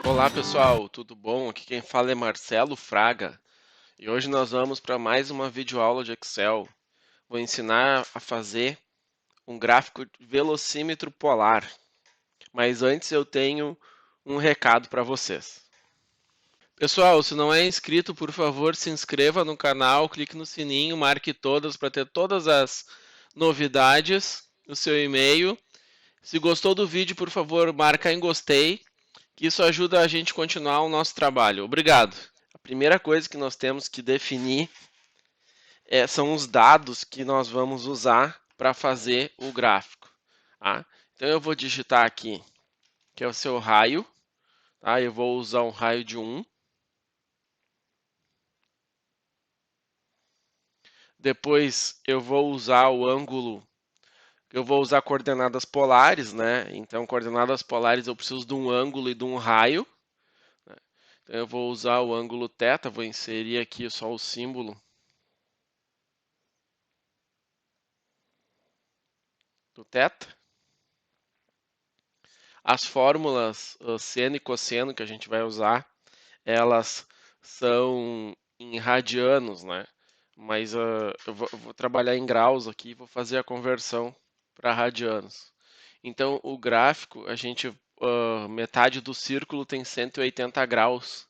Olá pessoal, tudo bom? Aqui quem fala é Marcelo Fraga e hoje nós vamos para mais uma videoaula de Excel. Vou ensinar a fazer um gráfico de velocímetro polar, mas antes eu tenho um recado para vocês. Pessoal, se não é inscrito, por favor, se inscreva no canal, clique no sininho, marque todas para ter todas as novidades no seu e-mail. Se gostou do vídeo, por favor, marca em gostei, que isso ajuda a gente a continuar o nosso trabalho. Obrigado. A primeira coisa que nós temos que definir são os dados que nós vamos usar para fazer o gráfico. Tá? Então eu vou digitar aqui, que é o seu raio. Tá? Eu vou usar um raio de 1. Depois eu vou usar o ângulo, eu vou usar coordenadas polares, né? Então coordenadas polares eu preciso de um ângulo e de um raio. Né? Então eu vou usar o ângulo θ, vou inserir aqui só o símbolo do θ. As fórmulas seno e cosseno que a gente vai usar, elas são em radianos, né? Mas eu vou trabalhar em graus aqui, vou fazer a conversão para radianos. Então, o gráfico, metade do círculo tem 180 graus.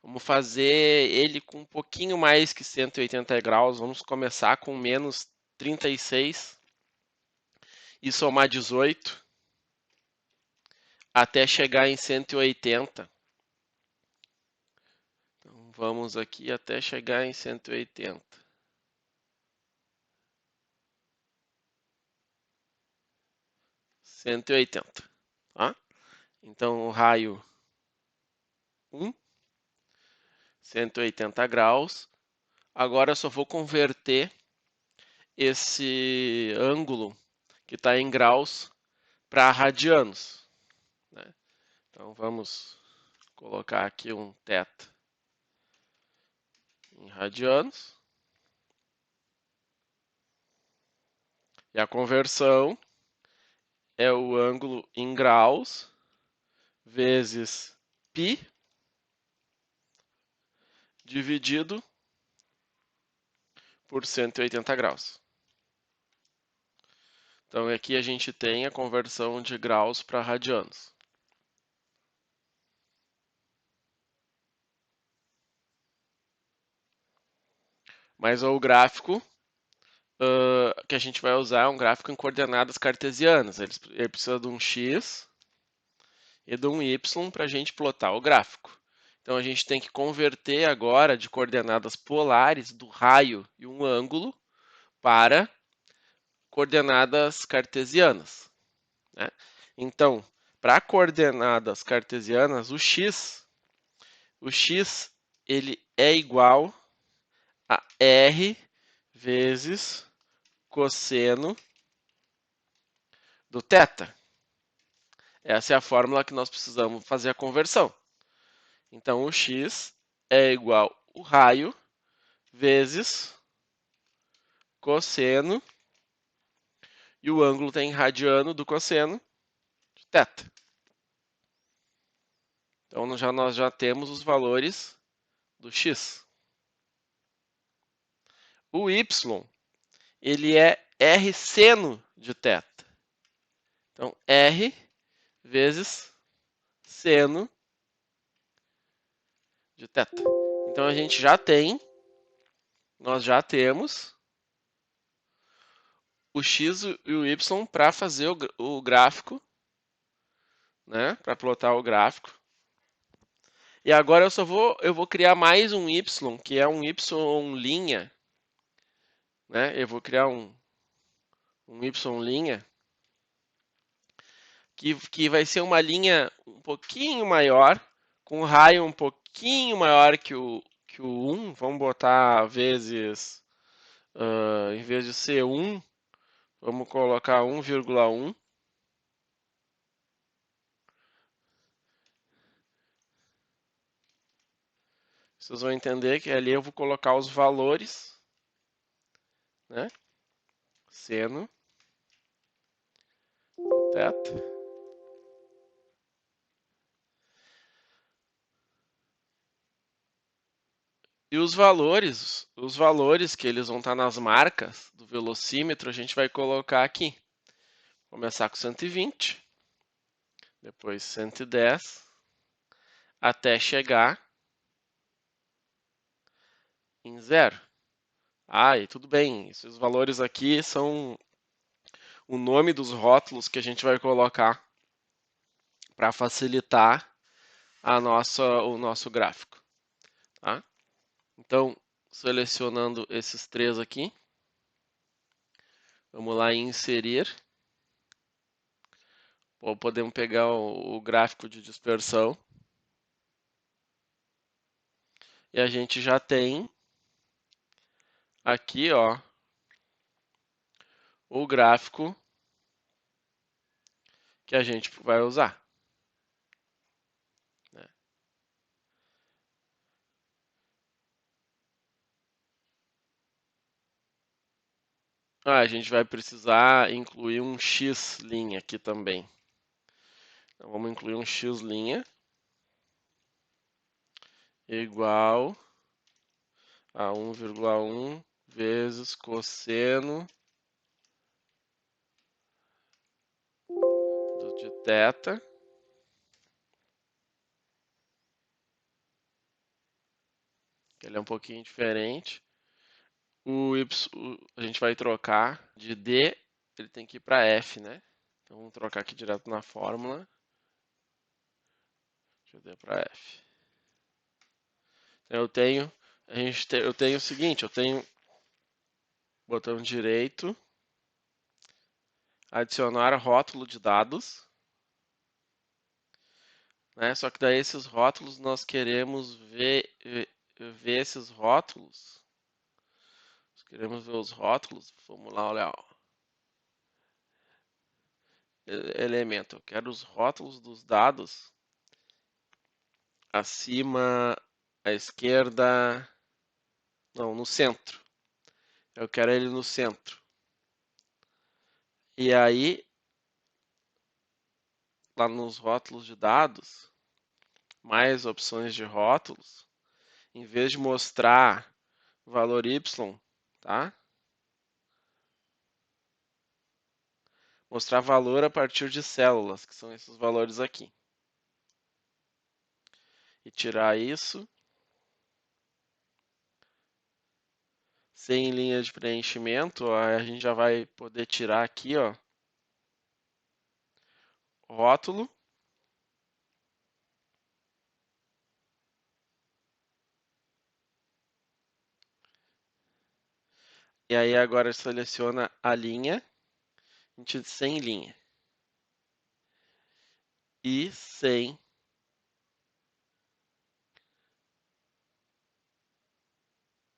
Vamos fazer ele com um pouquinho mais que 180 graus. Vamos começar com menos 36 e somar 18 até chegar em 180. Então, vamos aqui até chegar em 180. 180, tá? Então, o raio 1, 180 graus. Agora eu só vou converter esse ângulo que está em graus para radianos. Né? Então, vamos colocar aqui um θ em radianos. E a conversão é o ângulo em graus vezes π dividido por 180 graus. Então aqui a gente tem a conversão de graus para radianos. Mas o gráfico que a gente vai usar é um gráfico em coordenadas cartesianas. Ele precisa de um x e de um y para a gente plotar o gráfico. Então a gente tem que converter agora de coordenadas polares do raio e um ângulo para coordenadas cartesianas. Né? Então, para coordenadas cartesianas, o x ele é igual a r vezes cosseno do θ. Essa é a fórmula que nós precisamos fazer a conversão. Então, o x é igual ao raio vezes cosseno, e o ângulo tem radiano do cosseno de θ. Então, nós já temos os valores do x. O y, ele é r seno de θ. Então, r vezes seno de θ. Então, nós já temos o x e o y para fazer o gráfico, né? Para plotar o gráfico. E agora eu vou criar mais um y, que é um y linha, né? Eu vou criar um y linha, que vai ser uma linha um pouquinho maior, com um raio um pouquinho maior que o 1. Vamos botar vezes, em vez de ser 1, vamos colocar 1,1. Vocês vão entender que ali eu vou colocar os valores, né? Seno, θ. E os valores que eles vão estar nas marcas do velocímetro, a gente vai colocar aqui. Começar com 120, depois 110, até chegar em zero. Ah, e tudo bem, esses valores aqui são o nome dos rótulos que a gente vai colocar para facilitar o nosso gráfico. Tá? Então, selecionando esses três aqui, vamos lá em inserir. Ou podemos pegar o gráfico de dispersão. E a gente já tem aqui, ó, o gráfico que a gente vai usar. Né? A gente vai precisar incluir um x' aqui também. Então, vamos incluir um x' igual a 1,1 vezes cosseno de θ. Ele é um pouquinho diferente. O y a gente vai trocar de d, ele tem que ir para f, né? Então vamos trocar aqui direto na fórmula. De d para f. Então, eu tenho o seguinte, eu tenho botão direito, adicionar rótulo de dados, né? Só que daí esses rótulos nós queremos ver esses rótulos. Nós queremos ver os rótulos. Vamos lá, olha, ó. Elemento. Eu quero os rótulos dos dados acima, à esquerda, não, no centro. Eu quero ele no centro. E aí, lá nos rótulos de dados, mais opções de rótulos, em vez de mostrar o valor y, tá? Mostrar valor a partir de células, que são esses valores aqui. E tirar isso. Sem linha de preenchimento, ó, a gente já vai poder tirar aqui, ó, rótulo. E aí agora seleciona a linha, a gente sem linha. E sem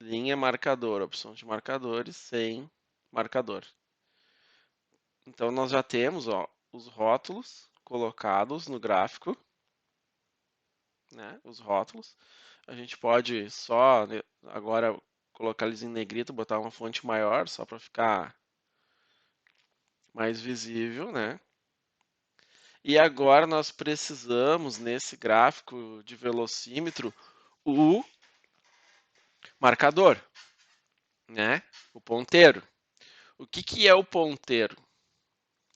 linha marcador, opção de marcadores, sem marcador. Então nós já temos, ó, os rótulos colocados no gráfico, né? Os rótulos. A gente pode só agora colocar eles em negrito, botar uma fonte maior, só para ficar mais visível, né? E agora nós precisamos, nesse gráfico de velocímetro, o marcador, né? O ponteiro. O que é o ponteiro?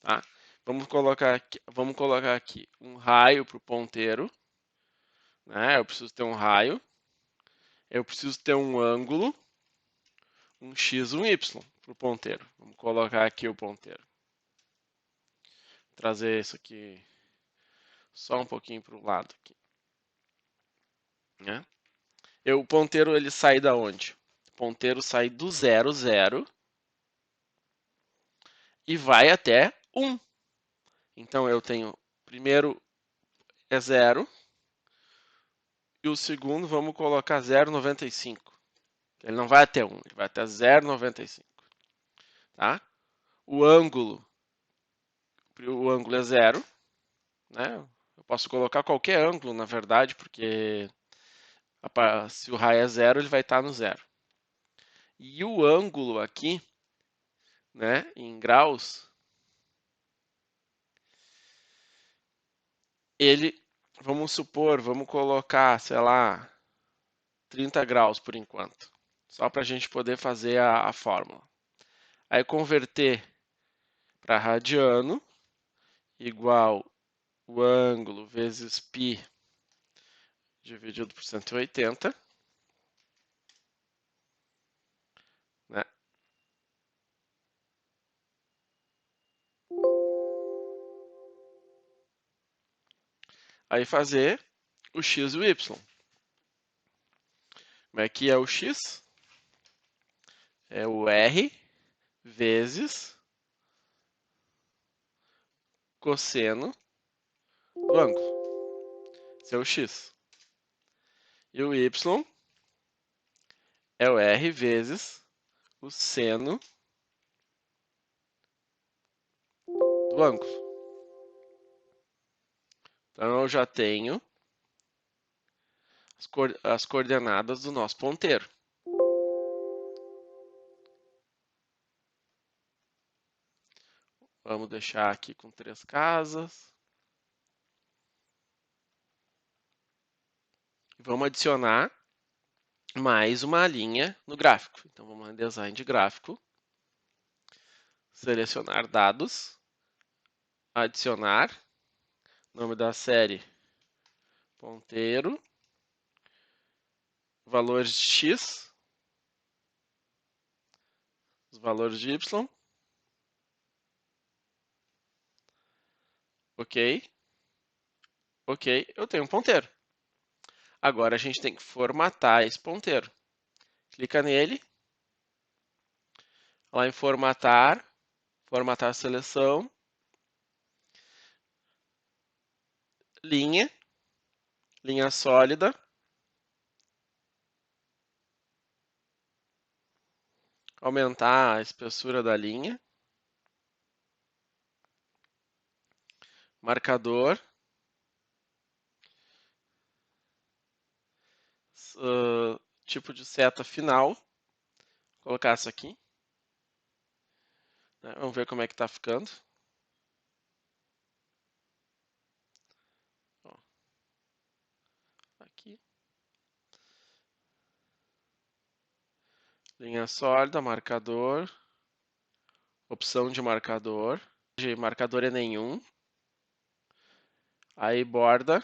Tá? Vamos colocar aqui um raio para o ponteiro. Né? Eu preciso ter um raio. Eu preciso ter um ângulo, um x e um y para o ponteiro. Vamos colocar aqui o ponteiro. Trazer isso aqui só um pouquinho para o lado aqui. Né? O ponteiro ele sai da onde? O ponteiro sai do 0, 0 e vai até 1. Então eu tenho, primeiro é 0 e o segundo vamos colocar 0,95. Ele não vai até 1, ele vai até 0,95. Tá? O ângulo é 0. Né? Eu posso colocar qualquer ângulo, na verdade, porque se o raio é 0, ele vai estar no 0. E o ângulo aqui, né, em graus, ele, vamos supor, vamos colocar, sei lá, 30 graus por enquanto, só para a gente poder fazer a fórmula. Aí converter para radiano, igual o ângulo vezes π dividido por 180, né? Aí fazer o x e o y. Como é que é o x? É o r vezes cosseno do ângulo. Esse é o x. E o y é o r vezes o seno do ângulo. Então eu já tenho as coordenadas do nosso ponteiro. Vamos deixar aqui com 3 casas. Vamos adicionar mais uma linha no gráfico. Então vamos em design de gráfico, selecionar dados, adicionar, nome da série, ponteiro, valores de x, os valores de y, ok, ok, eu tenho um ponteiro. Agora a gente tem que formatar esse ponteiro. Clica nele, lá em formatar, formatar a seleção, linha, linha sólida, aumentar a espessura da linha, marcador, tipo de seta final, colocar isso aqui, né? Vamos ver como é que está ficando. Ó, aqui. Linha sólida, marcador, opção de marcador é nenhum, aí borda,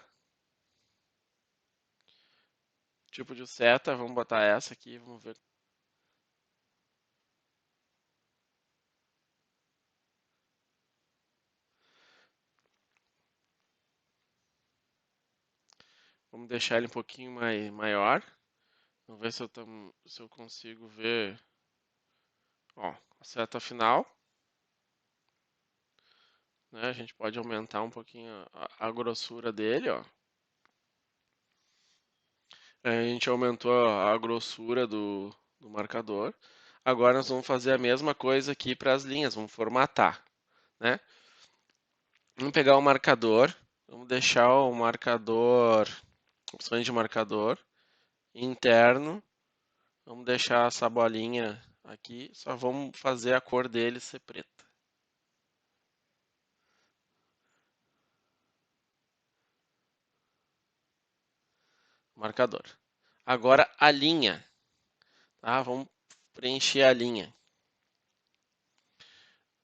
tipo de seta, vamos botar essa aqui, vamos ver. Vamos deixar ele um pouquinho maior, vamos ver se eu consigo ver, ó, a seta final, né? A gente pode aumentar um pouquinho a grossura dele, ó. A gente aumentou a grossura do marcador. Agora nós vamos fazer a mesma coisa aqui para as linhas, vamos formatar, né? Vamos pegar o marcador, vamos deixar o marcador, opções de marcador, interno, vamos deixar essa bolinha aqui, só vamos fazer a cor dele ser preta. Marcador. Agora a linha, tá? Vamos preencher a linha.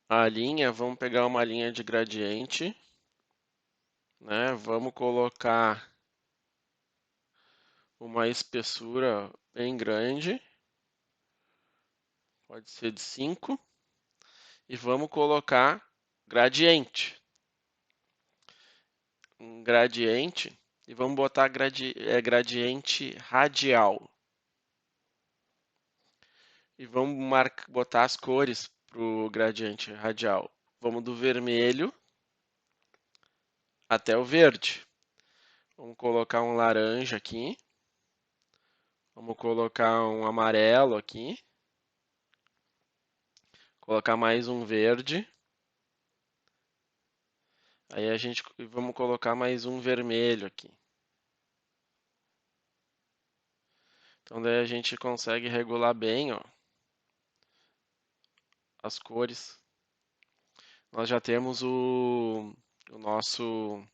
A linha, vamos pegar uma linha de gradiente, né? Vamos colocar uma espessura bem grande, pode ser de 5, e vamos colocar gradiente. Um gradiente, e vamos botar gradiente radial. E vamos botar as cores para o gradiente radial. Vamos do vermelho até o verde. Vamos colocar um laranja aqui. Vamos colocar um amarelo aqui. Colocar mais um verde. Aí vamos colocar mais um vermelho aqui. Então daí a gente consegue regular bem, ó, as cores. Nós já temos o nosso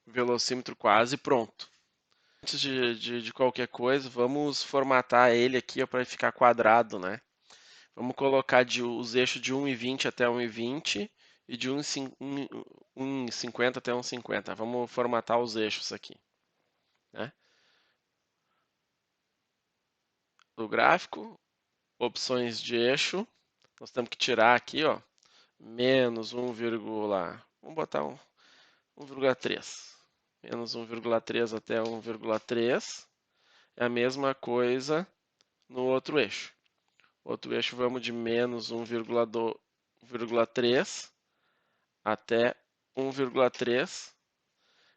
velocímetro quase pronto. antes de qualquer coisa, vamos formatar ele aqui para ficar quadrado, né? Vamos colocar os eixos de 1,20 até 1,20 e de 1,50 até 1,50. Vamos formatar os eixos aqui, né? Do gráfico, opções de eixo, nós temos que tirar aqui, ó, menos 1, vamos botar 1,3. Menos 1,3 até 1,3 é a mesma coisa no outro eixo. Outro eixo vamos de menos 1,3 até 1,3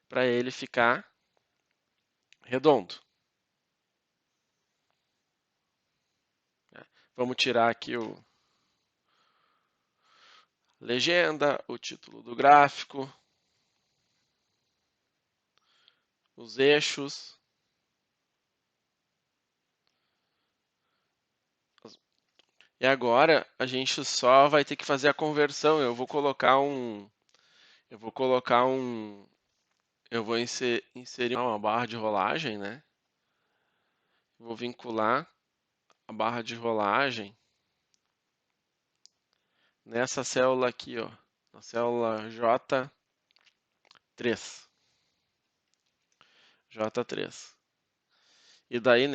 para ele ficar redondo. Vamos tirar aqui o legenda, o título do gráfico, os eixos. E agora a gente só vai ter que fazer a conversão. Eu vou inserir uma barra de rolagem, né? Vou vincular a barra de rolagem nessa célula aqui, ó, na célula J3. J3. E daí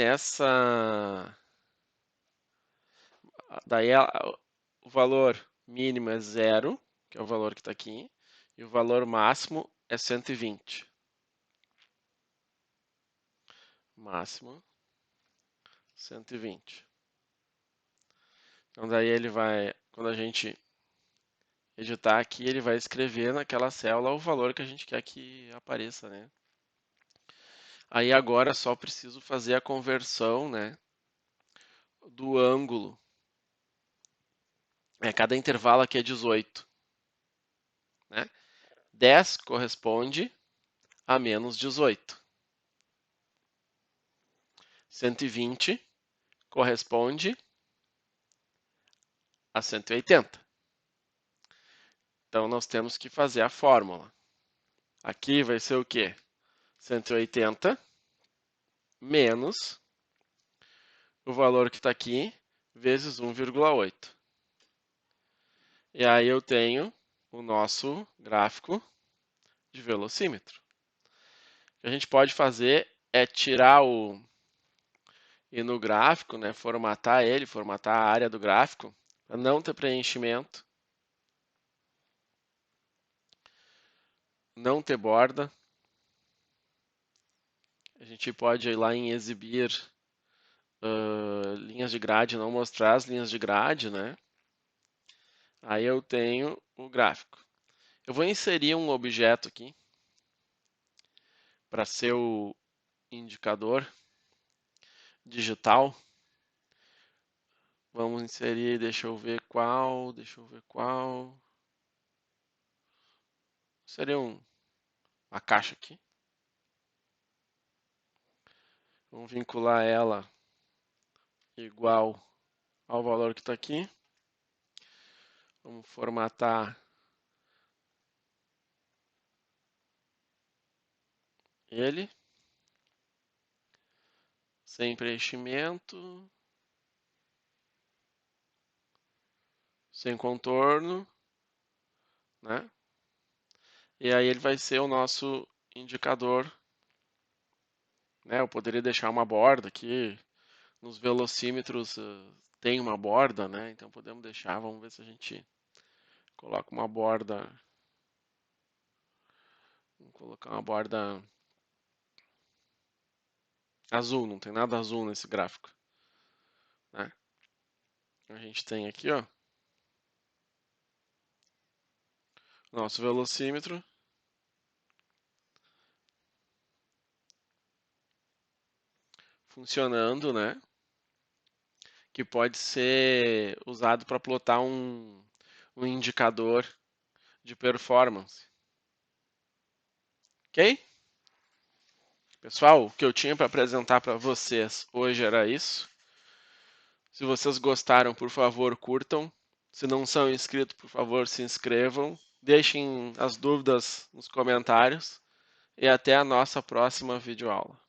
o valor mínimo é 0, que é o valor que está aqui, e o valor máximo é 120. Máximo 120. Então daí ele vai, quando a gente editar aqui, ele vai escrever naquela célula o valor que a gente quer que apareça, né? Aí agora só preciso fazer a conversão, né, do ângulo. Cada intervalo aqui é 18, né? 10 corresponde a menos 18. 120 corresponde a 180. Então nós temos que fazer a fórmula. Aqui vai ser o quê? 180 menos o valor que está aqui vezes 1,8. E aí eu tenho o nosso gráfico de velocímetro. O que a gente pode fazer é tirar ir no gráfico, né, formatar a área do gráfico, para não ter preenchimento, não ter borda. A gente pode ir lá em exibir linhas de grade, não mostrar as linhas de grade, né? Aí eu tenho o gráfico. Eu vou inserir um objeto aqui para ser o indicador digital. Vamos inserir, deixa eu ver qual. Seria uma caixa aqui. Vamos vincular ela igual ao valor que está aqui. Vamos formatar ele. Sem preenchimento. Sem contorno, né? E aí ele vai ser o nosso indicador, né? Eu poderia deixar uma borda aqui, nos velocímetros tem uma borda, né? Então podemos deixar, vamos ver se a gente coloca uma borda, vamos colocar uma borda azul, não tem nada azul nesse gráfico, né? A gente tem aqui, ó, nosso velocímetro. Funcionando, né? Que pode ser usado para plotar um indicador de performance. Ok? Pessoal, o que eu tinha para apresentar para vocês hoje era isso. Se vocês gostaram, por favor, curtam. Se não são inscritos, por favor, se inscrevam. Deixem as dúvidas nos comentários. E até a nossa próxima videoaula.